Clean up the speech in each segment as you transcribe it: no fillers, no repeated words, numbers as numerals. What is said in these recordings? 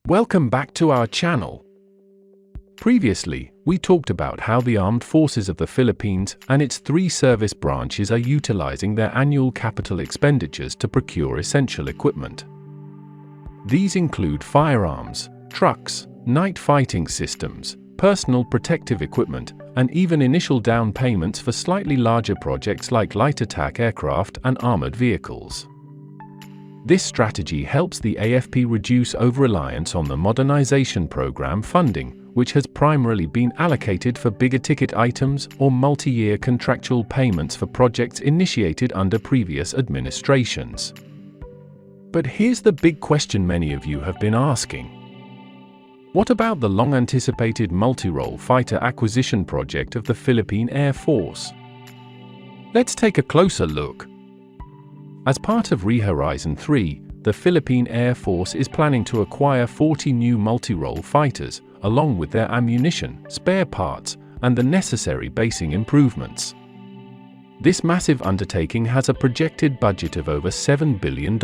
Welcome back to our channel. Previously, we talked about how the armed forces of the Philippines and its 3 service branches are utilizing their annual capital expenditures to procure essential equipment. These include firearms, trucks, night fighting systems, personal protective equipment, and even initial down payments for slightly larger projects like light attack aircraft and armored vehicles. This strategy helps the AFP reduce over-reliance on the modernization program funding, which has primarily been allocated for bigger ticket items or multi-year contractual payments for projects initiated under previous administrations. But here's the big question many of you have been asking. What about the long-anticipated multi-role fighter acquisition project of the Philippine Air Force? Let's take a closer look. As part of Rehorizon 3, the Philippine Air Force is planning to acquire 40 new multi-role fighters, along with their ammunition, spare parts, and the necessary basing improvements. This massive undertaking has a projected budget of over $7 billion.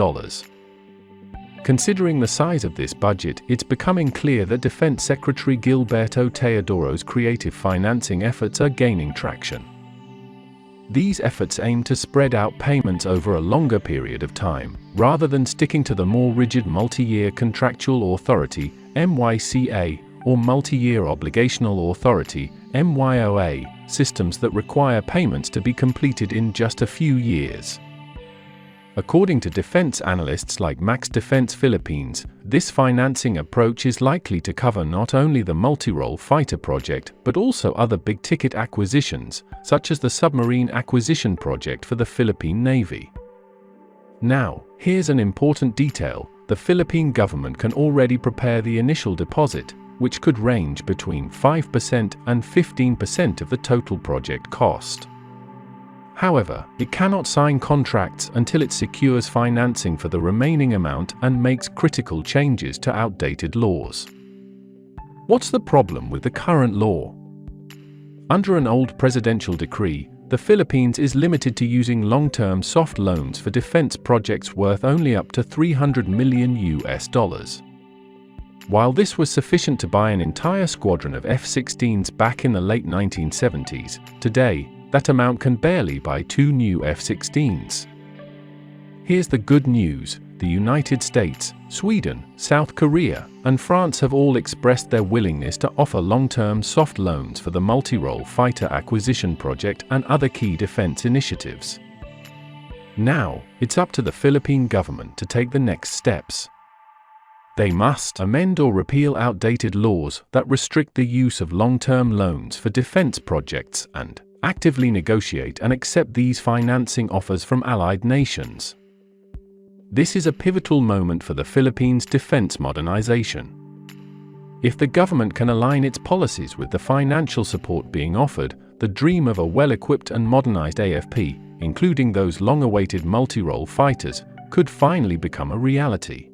Considering the size of this budget, it's becoming clear that Defense Secretary Gilberto Teodoro's creative financing efforts are gaining traction. These efforts aim to spread out payments over a longer period of time, rather than sticking to the more rigid multi-year contractual authority (MYCA) or multi-year obligational authority (MYOA) systems that require payments to be completed in just a few years. According to defense analysts like Max Defense Philippines, this financing approach is likely to cover not only the multi-role fighter project but also other big-ticket acquisitions, such as the submarine acquisition project for the Philippine Navy. Now, here's an important detail: the Philippine government can already prepare the initial deposit, which could range between 5% and 15% of the total project cost. However, it cannot sign contracts until it secures financing for the remaining amount and makes critical changes to outdated laws. What's the problem with the current law? Under an old presidential decree, the Philippines is limited to using long-term soft loans for defense projects worth only up to $300 million. While this was sufficient to buy an entire squadron of F-16s back in the late 1970s, today, that amount can barely buy 2 new F-16s. Here's the good news: the United States, Sweden, South Korea, and France have all expressed their willingness to offer long-term soft loans for the multi-role fighter acquisition project and other key defense initiatives. Now, it's up to the Philippine government to take the next steps. They must amend or repeal outdated laws that restrict the use of long-term loans for defense projects and actively negotiate and accept these financing offers from allied nations. This is a pivotal moment for the Philippines' defense modernization. If the government can align its policies with the financial support being offered, the dream of a well-equipped and modernized AFP, including those long-awaited multi-role fighters, could finally become a reality.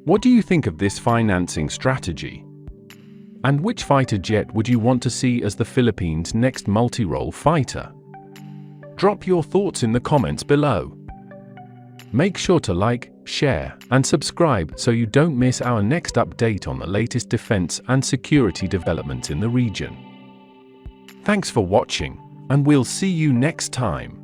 What do you think of this financing strategy? And which fighter jet would you want to see as the Philippines' next multi-role fighter? Drop your thoughts in the comments below. Make sure to like, share, and subscribe so you don't miss our next update on the latest defense and security developments in the region. Thanks for watching, and we'll see you next time.